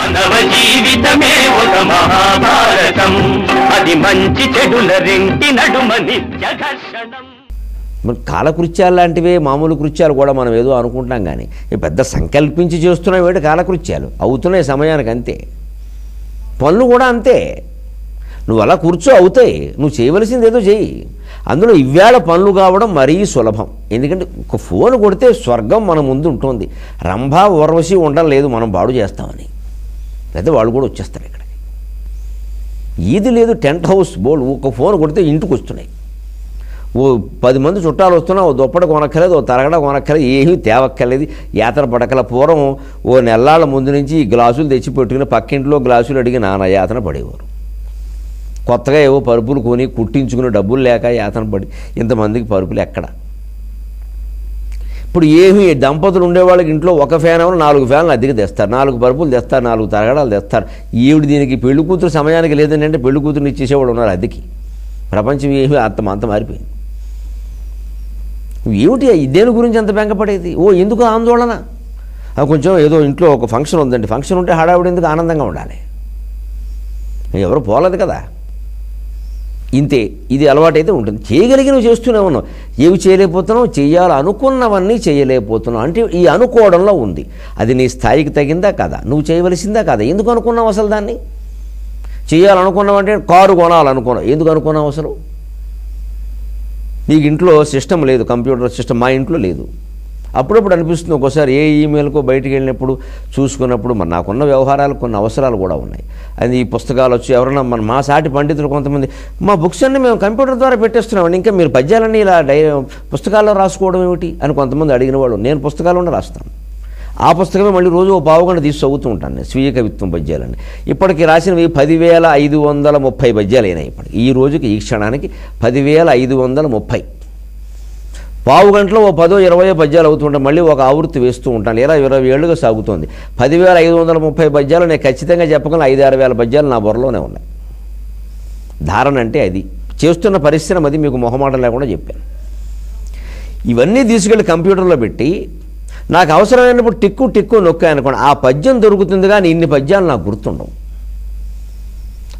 మానవ జీవితమే ఒక మహాభారతం, అది మంచి చెడుల రెంటి నడుమ నిత్య ఘర్షణం. కాలకృత్యాలు లాంటివే మామూలు కృత్యాలు కూడా మనం ఏదో అనుకుంటాం, కానీ పెద్ద సంకల్పించి చేస్తున్నాం ఏంటి కాలకృత్యాలు అవుతున్నాయి సమయానికి, అంతే. పనులు కూడా అంతే, నువ్వు అలా కూర్చో అవుతాయి, నువ్వు చేయవలసింది ఏదో చెయ్యి. అందులో ఇవాళ పనులు కావడం మరీ సులభం, ఎందుకంటే ఒక ఫోన్ కొడితే స్వర్గం మన ముందు ఉంటుంది. రంభా ఊర్వశి ఉండడం లేదు మనం బాడు చేస్తామని, లేదా వాళ్ళు కూడా వచ్చేస్తారు ఇక్కడికి. ఇది లేదు, టెంట్ హౌస్ బోర్డు ఒక ఫోన్ కొడితే ఇంటికి వస్తున్నాయి. ఓ 10 మంది చుట్టాలు వస్తున్నా, ఓ దుప్పటి కొనక్కర్లేదు, ఓ తరగడ కొనక్కర్లేదు, ఏమీ తేవక్కర్లేదు, యాత్ర పడకల. పూర్వం ఓ నెల్లాళ్ళ ముందు నుంచి ఈ గ్లాసులు తెచ్చి పెట్టుకుని పక్కింట్లో గ్లాసులు అడిగి నానా యాతన పడేవారు. కొత్తగా ఏవో పరుపులు కొని కుట్టించుకుని డబ్బులు లేక యాతన పడి ఇంతమందికి పరుపులు ఎక్కడ. ఇప్పుడు ఏమి దంపతులు ఉండేవాళ్ళకి ఇంట్లో ఒక ఫ్యాన్ ఎవరు 4 ఫ్యాన్లు అద్దెకి తెస్తారు, 4 పరుపులు తెస్తారు, 4 తరగడాలు తెస్తారు. ఈవిడ దీనికి పెళ్లి కూతురు సమయానికి లేదని అంటే పెళ్లి కూతురుని ఇచ్చేసేవాళ్ళు ఉన్నారు అద్దెకి. ప్రపంచం ఏమి అంత మారిపోయింది. ఏమిటి దేని గురించి అంత బెంగపడేది? ఓ ఎందుకు ఆందోళన? కొంచెం ఏదో ఇంట్లో ఒక ఫంక్షన్ ఉందండి, ఫంక్షన్ ఉంటే హడావిడి ఎందుకు, ఆనందంగా ఉండాలి. ఎవరు పోలేదు కదా, ఇంతే. ఇది అలవాటైతే ఉంటుంది. చేయగలిగినవి చేస్తూనే ఉన్నాం, ఏవి చేయలేకపోతున్నాం, చేయాలనుకున్నవన్నీ చేయలేకపోతున్నాం. అంటే ఈ అనుకోవడంలో ఉంది. అది నీ స్థాయికి తగిందా కదా, నువ్వు చేయవలసిందా కదా, ఎందుకు అనుకున్నావు అసలు దాన్ని? చేయాలనుకున్నావంటే కారు కొనాలనుకున్నావు, ఎందుకు అనుకున్నావు అసలు? నీకు ఇంట్లో సిస్టమ్ లేదు, కంప్యూటర్ సిస్టమ్ మా ఇంట్లో లేదు. అప్పుడప్పుడు అనిపిస్తుంది ఒక్కోసారి, ఏ ఈమెయిల్కో బయటికి వెళ్ళినప్పుడు చూసుకున్నప్పుడు మరి నాకున్న వ్యవహారాలు కొన్ని అవసరాలు కూడా ఉన్నాయి. అది ఈ పుస్తకాలు వచ్చి ఎవరన్నా మా సాటి పండితులు కొంతమంది, మా బుక్స్ అన్నీ మేము కంప్యూటర్ ద్వారా పెట్టేస్తున్నామండి, ఇంకా మీరు పద్యాలన్నీ ఇలా పుస్తకాల్లో రాసుకోవడం ఏమిటి అని కొంతమంది అడిగిన వాళ్ళు. నేను పుస్తకాల్లోనే రాస్తాను. ఆ పుస్తకమే మళ్ళీ రోజు ఓ పావుగంట తీసి చదువుతూ ఉంటాను నేను, స్వీయ కవిత్వం పద్యాలని. ఇప్పటికి రాసినవి 10,530 పద్యాలు అయినాయి. ఇప్పటికి ఈ రోజుకి ఈ క్షణానికి 10,530. పావు గంటలో ఓ 10-20 పద్యాలు అవుతుంటాయి. మళ్ళీ ఒక ఆవృత్తి వేస్తూ ఉంటాను. ఇలా 20 ఏళ్ళుగా సాగుతోంది. 10,530 పద్యాలు నేను ఖచ్చితంగా చెప్పగలను. 5-6 వేల పద్యాలు నా బుర్రలోనే ఉన్నాయి. ధారణ అంటే అది, చేస్తున్న పరిశ్రమ అది, మీకు మొహమాటం లేకుండా చెప్పాను. ఇవన్నీ తీసుకెళ్ళి కంప్యూటర్లో పెట్టి నాకు అవసరమైనప్పుడు టిక్కు నొక్కాయనుకోండి, ఆ పద్యం దొరుకుతుంది, కానీ ఇన్ని పద్యాలు నాకు గుర్తుండవు.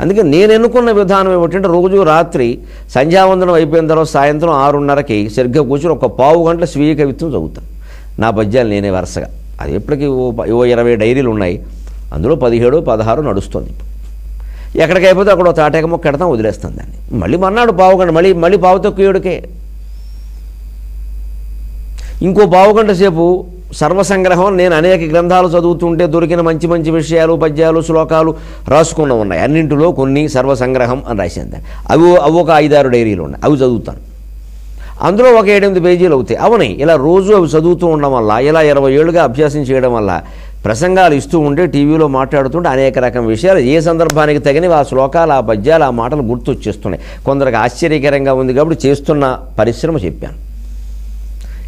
అందుకే నేను ఎన్నుకున్న విధానం ఏమిటంటే, రోజు రాత్రి సంధ్యావందనం అయిపోయిన తర్వాత సాయంత్రం 6:30కి సరిగ్గా కూర్చొని ఒక పావు గంట స్వీయ కవిత్వం చదువుతాను. నా పద్యాలు నేనే వరుసగా. అది ఎప్పటికీ ఓ 20 డైరీలు ఉన్నాయి, అందులో 17-16 నడుస్తుంది. ఎక్కడికైపోతే అక్కడ తాటేక మొక్క ఎడతాం, వదిలేస్తాను దాన్ని. మళ్ళీ మర్నాడు పావు గంట, మళ్ళీ పావు తక్కువ 7కే ఇంకో పావు గంట సేపు సర్వసంగ్రహం. నేను అనేక గ్రంథాలు చదువుతుంటే దొరికిన మంచి మంచి విషయాలు, పద్యాలు, శ్లోకాలు రాసుకున్న ఉన్నాయి. అన్నింటిలో కొన్ని సర్వసంగ్రహం అని రాసింది. అవి ఒక 5-6 డైరీలు ఉన్నాయి, అవి చదువుతాను. అందులో ఒక 7-8 పేజీలు అవుతాయి. అవని ఇలా రోజు అవి చదువుతూ ఉండడం వల్ల, ఇలా 20 ఏళ్ళుగా అభ్యాసం చేయడం వల్ల, ప్రసంగాలు ఇస్తూ ఉంటే, టీవీలో మాట్లాడుతుంటే అనేక రకం విషయాలు ఏ సందర్భానికి తగినవి ఆ శ్లోకాలు, ఆ పద్యాలు, ఆ మాటలు గుర్తొచ్చేస్తున్నాయి. కొందరికి ఆశ్చర్యకరంగా ఉంది కాబట్టి చేస్తున్న పరిశ్రమ చెప్పాను.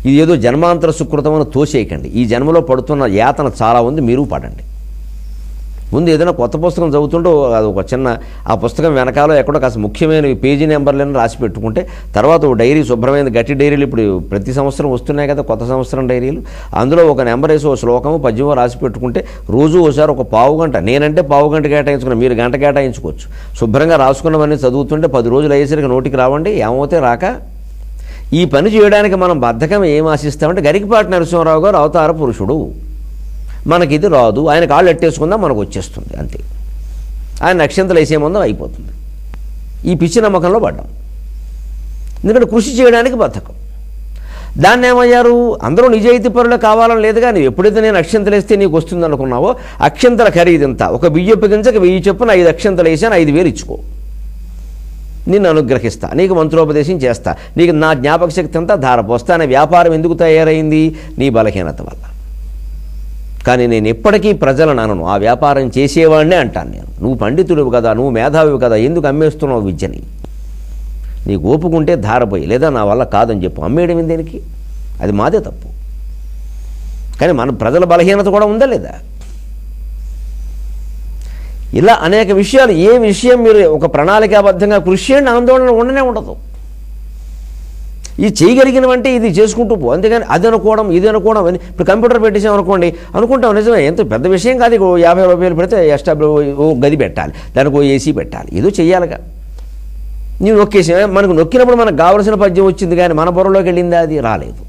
ఇది ఏదో జన్మాంతర సుకృతమని తోసేయకండి. ఈ జన్మలో పడుతున్న యాతన చాలా ఉంది, మీరు పడండి. ముందు ఏదైనా కొత్త పుస్తకం చదువుతుంటే అది ఒక చిన్న, ఆ పుస్తకం వెనకాల ఎక్కడో కాస్త ముఖ్యమైన పేజీ నెంబర్లను రాసి పెట్టుకుంటే, తర్వాత ఓ డైరీ, శుభ్రమైన గట్టి డైరీలు ఇప్పుడు ప్రతి సంవత్సరం వస్తున్నాయి కదా, కొత్త సంవత్సరం డైరీలు. అందులో ఒక నెంబర్ వేసి ఓ శ్లోకము, పద్యమో రాసి పెట్టుకుంటే రోజు ఓసారి ఒక పావు గంట, నేనంటే పావు గంట కేటాయించుకున్నాను, మీరు గంట కేటాయించుకోవచ్చు. శుభ్రంగా రాసుకున్నవన్నీ చదువుతుంటే 10 రోజులు అయ్యేసరికి నోటికి రావండి, ఏమవుతే రాక. ఈ పని చేయడానికి మనం బద్ధకం ఏం ఆశిస్తామంటే, గరికపాటి నరసింహారావు గారు అవతార పురుషుడు, మనకి ఇది రాదు, ఆయన కాళ్ళు ఎట్టేసుకుందాం మనకు వచ్చేస్తుంది, అంతే. ఆయన నక్షత్రాలు వేసే ముందు అయిపోతుంది. ఈ పిచ్చి నమ్మకంలో పడ్డాం. ఎందుకంటే కృషి చేయడానికి బద్ధకం. దాన్ని ఏమయ్యారు, అందరూ నిజాయితీ పరులే కావాలని లేదు, కానీ ఎప్పుడైతే నేను అక్షంతలు వేస్తే నీకు వస్తుంది అనుకున్నావో, అక్షంతల ఖరీదంతా ఒక బియ్యపు గింజకి 1000 చొప్పున 5 అక్షంతలు వేసాను, 5,000 ఇచ్చుకో, నిన్ను అనుగ్రహిస్తా, నీకు మంత్రోపదేశం చేస్తా, నీకు నా జ్ఞాపక శక్తి అంతా ధారపోస్తా అనే వ్యాపారం ఎందుకు తయారైంది? నీ బలహీనత వల్ల. కానీ నేను ఎప్పటికీ ప్రజలను అనను, ఆ వ్యాపారం చేసేవాడినే అంటాను నేను. నువ్వు పండితుడివి కదా, నువ్వు మేధావివి కదా, ఎందుకు అమ్మేస్తున్నావు విద్యని? నీకు ఓపుకుంటే ధారపోయి, లేదా నా వల్ల కాదని చెప్పు. అమ్మేయడం దేనికి? అది మాదే తప్పు. కానీ మన ప్రజల బలహీనత కూడా ఉందా లేదా? ఇలా అనేక విషయాలు. ఏ విషయం మీరు ఒక ప్రణాళికాబద్ధంగా కృషి చేయండి, ఆందోళన ఉండనే ఉండదు. ఇది చేయగలిగినవంటే ఇది చేసుకుంటూ పో, అంతేగాని అది అనుకోవడం ఇది అనుకోవడం అని. ఇప్పుడు కంప్యూటర్ పెట్టేసాం అనుకోండి, అనుకుంటాం నిజమే, ఎంత పెద్ద విషయం కాదు, 50 రూపాయలు పెడితే ఎక్స్ట్రా ఓ గది పెట్టాలి, దానికి ఓ ఏసీ పెట్టాలి, ఏదో చెయ్యాలిగా. నేను నొక్కేసి మనకు నొక్కినప్పుడు మనకు కావలసిన పద్యం వచ్చింది, కానీ మన బుర్రలోకి వెళ్ళిందా? అది రాలేదు.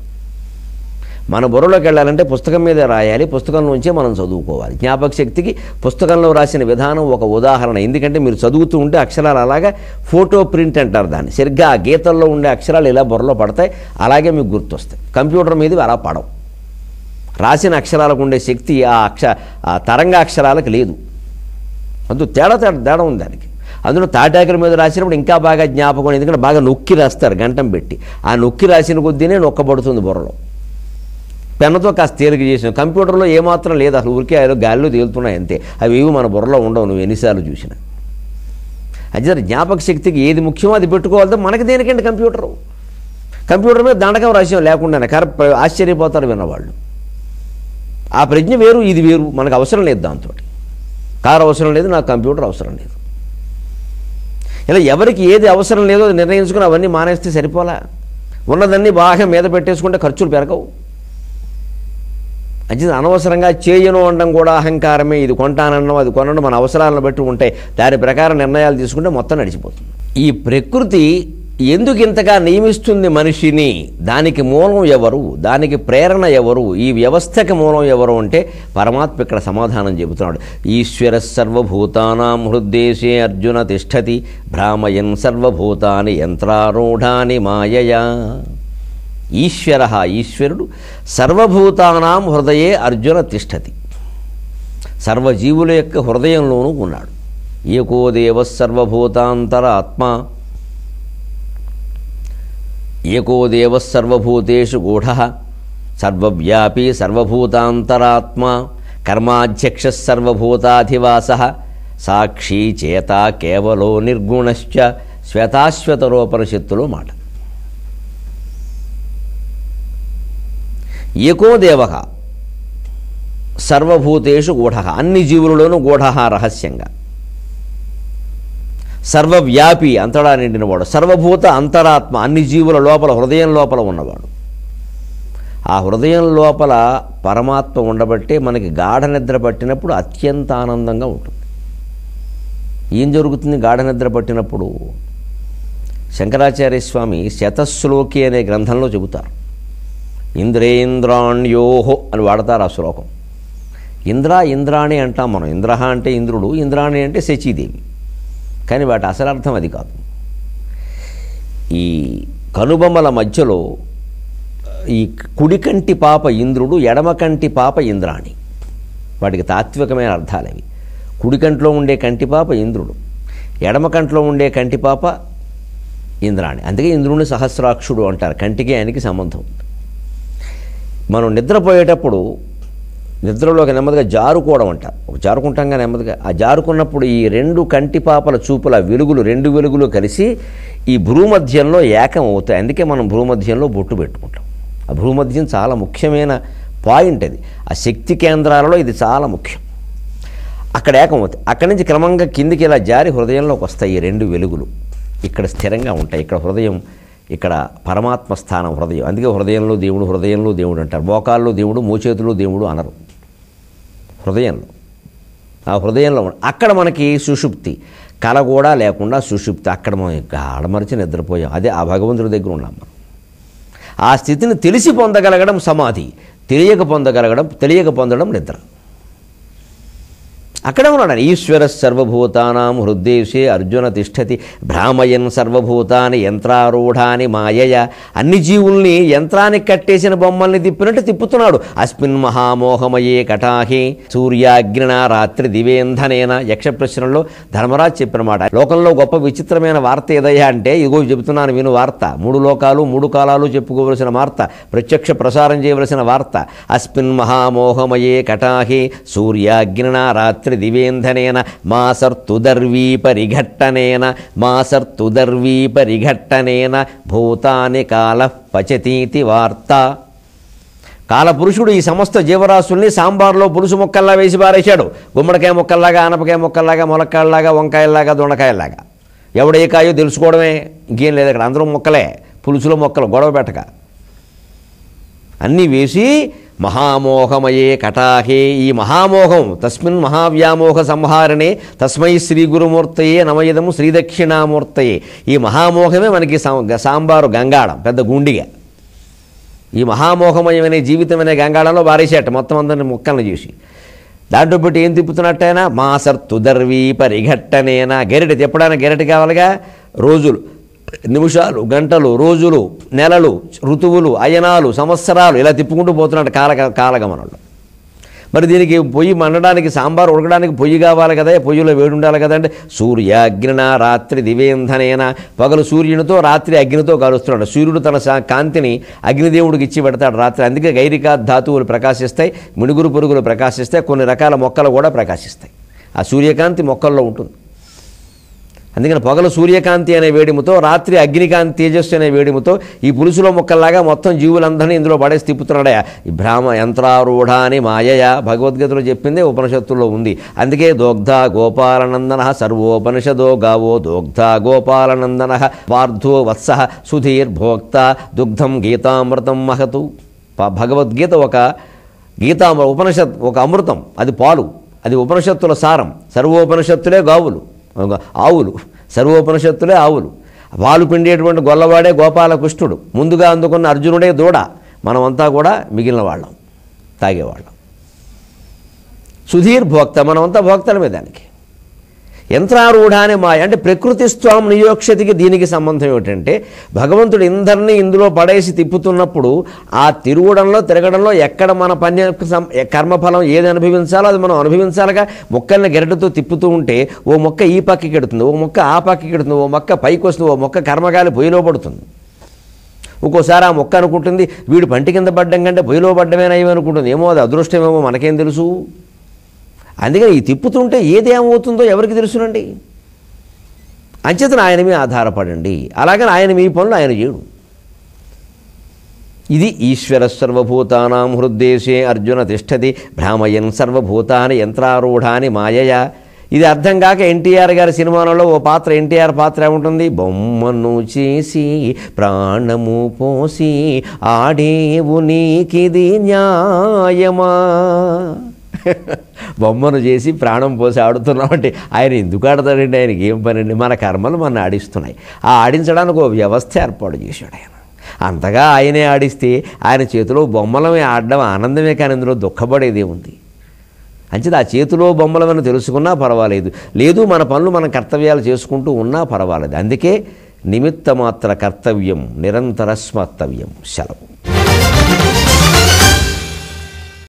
మన బుర్రలోకి వెళ్ళాలంటే పుస్తకం మీద రాయాలి, పుస్తకం నుంచే మనం చదువుకోవాలి. జ్ఞాపక శక్తికి పుస్తకంలో రాసిన విధానం ఒక ఉదాహరణ. ఎందుకంటే మీరు చదువుతూ ఉంటే అక్షరాలు అలాగా ఫోటో ప్రింట్ అంటారు దాన్ని, సరిగ్గా ఆ గీతల్లో ఉండే అక్షరాలు ఇలా బుర్రలో పడతాయి, అలాగే మీకు గుర్తొస్తాయి. కంప్యూటర్ మీద అలా పడవు. రాసిన అక్షరాలకు ఉండే శక్తి ఆ తరంగాక్షరాలకు లేదు. అందు తేడా ఉంది దానికి. అందులో తాటాకుల మీద రాసినప్పుడు ఇంకా బాగా జ్ఞాపకం, ఎందుకంటే బాగా నొక్కి రాస్తారు గంటం పెట్టి. ఆ నొక్కి రాసిన కొద్దీనే నొక్కబడుతుంది బుర్రలో. పెన్నుతో కాస్త తేలిక చేసిన కంప్యూటర్లో ఏమాత్రం లేదు, అసలు ఊరికే గాలిలో తేలుతున్నాయి అంతే. అవి ఏవి మన బుర్రలో ఉండవు, నువ్వు ఎన్నిసార్లు చూసినా. అదే జ్ఞాపక శక్తికి ఏది ముఖ్యమో అది పెట్టుకోవాలి. మనకి దేనికంటే కంప్యూటర్ మీద దండకం రాసాం లేకుండానే, ఆశ్చర్యపోతారు విన్నవాళ్ళు. ఆ ప్రజ్ఞ వేరు, ఇది వేరు, మనకు అవసరం లేదు. దాంతో కారు అవసరం లేదు, నాకు కంప్యూటర్ అవసరం లేదు. ఇలా ఎవరికి ఏది అవసరం లేదో అది నిర్ణయించుకుని అవన్నీ మానేస్తే సరిపోలా. ఉన్నదన్నీ బాగా మీద పెట్టేసుకుంటే ఖర్చులు పెరగవు. అది అనవసరంగా చేయను అనడం కూడా అహంకారమే. ఇది కొంటానడం అది కొనడం మన అవసరాలను బట్టి ఉంటాయి, దాని ప్రకారం నిర్ణయాలు తీసుకుంటే మొత్తం నడిచిపోతుంది. ఈ ప్రకృతి ఎందుకు ఇంతగా నియమిస్తుంది మనిషిని? దానికి మూలం ఎవరు? దానికి ప్రేరణ ఎవరు? ఈ వ్యవస్థకి మూలం ఎవరు అంటే పరమాత్మ ఇక్కడ సమాధానం చెబుతున్నాడు. ఈశ్వర సర్వభూతానాం హృద్దేశే అర్జున తిష్టతి భ్రామయన్ సర్వభూతాని యంత్రారూఢాని మాయయా. ఈశ్వరుడు సర్వభూతానాం హృదయే అర్జున తిష్టతి, సర్వజీవుల యొక్క హృదయంలోనూ ఉన్నాడు. ఏకో దేవ సర్వభూతాంతర ఆత్మ, ఏకో దేవ సర్వభూతేషు గూఢః, సర్వవ్యాపీ సర్వభూతాంతరాత్మ, కర్మాధ్యక్ష సర్వభూతాధివాసః, సాక్షి చేత కేవలో నిర్గుణశ్చ. శ్వేతాశ్వతరోపనిషత్తులో మాట. ఏకో దేవ సర్వభూతేషు గూఢ, అన్ని జీవులలోనూ గూఢ రహస్యంగా. సర్వవ్యాపి అంతటా నిండినవాడు. సర్వభూత అంతరాత్మ, అన్ని జీవుల లోపల హృదయం లోపల ఉన్నవాడు. ఆ హృదయం లోపల పరమాత్మ ఉండబట్టే మనకి గాఢ నిద్ర పట్టినప్పుడు అత్యంత ఆనందంగా ఉంటుంది. ఏం జరుగుతుంది గాఢ నిద్ర పట్టినప్పుడు? శంకరాచార్య స్వామి శతశ్లోకి అనే గ్రంథంలో చెబుతారు. ఇంద్రేంద్రాణ్యోహో అని వాడతారు ఆ శ్లోకం. ఇంద్రాణి అంటాం మనం. ఇంద్ర అంటే ఇంద్రుడు, ఇంద్రాణి అంటే శచీదేవి. కానీ వాటి అసలర్థం అది కాదు. ఈ కనుబొమ్మల మధ్యలో ఈ కుడికంటి పాప ఇంద్రుడు, ఎడమకంటి పాప ఇంద్రాణి. వాటికి తాత్వికమైన అర్థాలవి. కుడికంట్లో ఉండే కంటిపాప ఇంద్రుడు, ఎడమకంట్లో ఉండే కంటిపాప ఇంద్రాణి. అందుకే ఇంద్రుడిని సహస్రాక్షుడు అంటారు. కంటికి ఆయనకి సంబంధం. మనం నిద్రపోయేటప్పుడు నిద్రలోకి నెమ్మదిగా జారుకోవడం అంటారు. జారుకుంటాంగా నెమ్మదిగా. ఆ జారుకున్నప్పుడు ఈ రెండు కంటిపాపల చూపుల వెలుగులు, రెండు వెలుగులు కలిసి ఈ భూమధ్యంలో ఏకం అవుతాయి. అందుకే మనం భూమధ్యంలో బొట్టు పెట్టుకుంటాం. ఆ భూమధ్యం చాలా ముఖ్యమైన పాయింట్ అది. ఆ శక్తి కేంద్రాలలో ఇది చాలా ముఖ్యం. అక్కడ ఏకం అవుతాయి. అక్కడి నుంచి క్రమంగా కిందికి ఇలా జారి హృదయంలోకి వస్తాయి ఈ రెండు వెలుగులు. ఇక్కడ స్థిరంగా ఉంటాయి. ఇక్కడ హృదయం, ఇక్కడ పరమాత్మ స్థానం హృదయం. అందుకే హృదయంలో దేవుడు అంటారు. మోకాల్లో దేవుడు, మోచేతుల్లో దేవుడు అనరు. హృదయంలో, ఆ హృదయంలో అక్కడ మనకి సుషుప్తి, కల కూడా లేకుండా సుషుప్తి. అక్కడ మనం ఆడమరిచి నిద్రపోయాం. అదే ఆ భగవంతుడి దగ్గర ఉన్నాం మనం. ఆ స్థితిని తెలిసి పొందగలగడం సమాధి, తెలియక పొందడం నిద్ర. అక్కడే ఉన్నాడు. ఈశ్వర సర్వభూతానాం హృద్దేశే అర్జున తిష్టతి భ్రామయన్ సర్వభూతాని యంత్రారూఢాని మాయయ. అన్ని జీవుల్ని యంత్రానికి కట్టేసిన బొమ్మల్ని తిప్పినట్టు తిప్పుతున్నాడు. అస్మిన్ మహామోహమయే కటాహి సూర్యాగ్నిన రాత్రి దివేంధనేన. యక్ష ప్రశ్నలో ధర్మరాజు చెప్పిన మాట. లోకంలో గొప్ప విచిత్రమైన వార్త ఏదయ్యా అంటే, ఇదిగో చెబుతున్నాను విను వార్త. 3 లోకాలు 3 కాలాలు చెప్పుకోవలసిన వార్త, ప్రత్యక్ష ప్రసారం చేయవలసిన వార్త. అస్మిన్ మహామోహమయే కటాహి సూర్యాగ్నిన రాత్రి దివేంధనేన మాసర్తుదర్వీపరిఘట్టనేన భూతాని కాలః పచతీతి వార్త. కాలపురుషుడు ఈ సమస్త జీవరాశుల్ని సాంబార్లో పులుసు మొక్కల్లా వేసి పారేశాడు. గుమ్మడికాయ మొక్కల్లాగా, ఆనపకాయ మొక్కల్లాగా, ములక్కాయల్లాగా, వంకాయల్లాగా, దొండకాయల్లాగా. ఎవడే కాయో తెలుసుకోవడమే, ఇంకేం లేదు అక్కడ. అందరూ మొక్కలే. పులుసులో మొక్కలు గొడవ పెట్టక అన్నీ వేసి మహామోహమయే కటాహే, ఈ మహామోహం తస్మిన్ మహావ్యామోహ సంహారణే తస్మై శ్రీ గురుమూర్తయే నమయదము శ్రీదక్షిణామూర్తయే. ఈ మహామోహమే మనకి సాంబారు గంగాళం, పెద్ద గుండిగా. ఈ మహామోహమయమనే జీవితం అనే గంగాళంలో బారేసేట మొత్తం అందరిని ముక్కలను చేసి దాంట్లో పెట్టి ఏం తిప్పుతున్నట్టయినా మాసర్తు దర్వీ పరిఘట్టనేనా. గెరటి తిప్పడానికి గెరటి కావాలిగా. రోజులు, నిమిషాలు, గంటలు, రోజులు, నెలలు, ఋతువులు, అయనాలు, సంవత్సరాలు ఇలా తిప్పుకుంటూ పోతున్నాడు కాలగమనంలో. మరి దీనికి పొయ్యి మండడానికి, సాంబార్ ఉడకడానికి పొయ్యి కావాలి కదా, పొయ్యిలో వేడి ఉండాలి కదంటే సూర్యాగ్నిన రాత్రి దివేంధనేన. పగలు సూర్యునితో, రాత్రి అగ్నితో కలుస్తున్నాడు. సూర్యుడు తన కాంతిని అగ్నిదేవుడికి ఇచ్చి పెడతాడు రాత్రి. అందుకే గైరికా ధాతువులు ప్రకాశిస్తాయి, మిణుగురు పురుగులు ప్రకాశిస్తాయి, కొన్ని రకాల మొక్కలు కూడా ప్రకాశిస్తాయి. ఆ సూర్యకాంతి మొక్కల్లో ఉంటుంది. అందుకని పగలు సూర్యకాంతి అనే వేడిముతో, రాత్రి అగ్నికాంతి తేజస్సు అనే వేడిముతో ఈ పులుసులో మొక్కల్లాగా మొత్తం జీవులందరినీ ఇందులో పడేసి తిప్పుతున్నాడయా. ఈ భ్రామ యంత్రారూఢ అని మాయయ భగవద్గీతలో చెప్పిందే ఉపనిషత్తుల్లో ఉంది. అందుకే దోగ్ధ గోపాలనందన సర్వోపనిషదో గావో దోగ్ధ గోపాలనందన వార్ధో వత్స సుధీర్భోక్త దుగ్ధం గీతామృతం మహతు. భగవద్గీత ఒక ఉపనిషత్, ఒక అమృతం, అది పాలు, అది ఉపనిషత్తుల సారం. సర్వోపనిషత్తులే గావులు, ఆవులు, సర్వోపనిషత్తులే ఆవులు. పాలు పిండేటువంటి గొల్లవాడే గోపాలకృష్ణుడు, ముందుగా అందుకున్న అర్జునుడే దూడ. మనమంతా కూడా మిగిలిన వాళ్ళం, తాగేవాళ్ళం. సుధీర్ భోక్త, మనమంతా భోక్తలమే. దానికి యంత్రారూఢ అని మాయ అంటే ప్రకృతి స్వాం నియోక్షతికి దీనికి సంబంధం ఏమిటంటే భగవంతుడు ఇందరినీ ఇందులో పడేసి తిప్పుతున్నప్పుడు ఆ తిరగడంలో ఎక్కడ మన కర్మఫలం ఏది అనుభవించాలో అది మనం అనుభవించాలిగా. మొక్కల్ని గెరటితో తిప్పుతూ ఉంటే ఓ మొక్క ఈ పక్కకి ఎడుతుంది, ఓ మొక్క ఆ పక్కకి ఎడుతుంది, ఓ మొక్క పైకి వస్తుంది, ఓ మొక్క కర్మగాలి పొయ్యిలో పడుతుంది. ఒక్కోసారి ఆ మొక్క అనుకుంటుంది వీడు పంటి కింద పడ్డం కంటే పొయ్యిలో పడ్డమేనయ్యమనుకుంటుంది. ఏమో అది అదృష్టమేమో, మనకేం తెలుసు. అందుకని ఈ తిప్పుతుంటే ఏదేమవుతుందో ఎవరికి తెలుసునండి. అంచేతను ఆయన మీద ఆధారపడండి. అలాగని ఆయన మీ పనులు ఆయన చేయడు. ఇది ఈశ్వర సర్వభూతానాం హృద్దేశే అర్జున తిష్టతి భ్రామయన్ సర్వభూతాని యంత్రారూఢాని మాయయ. ఇది అర్థం కాక ఎన్టీఆర్ గారి సినిమాలలో ఓ పాత్ర, ఎన్టీఆర్ పాత్ర ఏముంటుంది, బొమ్మను చేసి ప్రాణము పోసి ఆడేవు నీకిది న్యాయమా. బొమ్మను చేసి ప్రాణం పోసి ఆడుతున్నామంటే ఆయన ఎందుకు ఆడతాడండి, ఆయనకి ఏం పనండి. మన కర్మలు మన ఆడిస్తున్నాయి. ఆ ఆడించడానికి ఓ వ్యవస్థ ఏర్పాటు చేశాడు ఆయన. అంతగా ఆయనే ఆడిస్తే ఆయన చేతిలో బొమ్మలమే ఆడడం ఆనందమే, కానీ అందులో దుఃఖపడేదే ఉంది. అంచేది ఆ చేతిలో బొమ్మలమని తెలుసుకున్నా పర్వాలేదు, లేదు మన పనులు మన కర్తవ్యాలు చేసుకుంటూ ఉన్నా పర్వాలేదు. అందుకే నిమిత్త మాత్ర కర్తవ్యం నిరంతర స్మర్తవ్యం. సెలవు.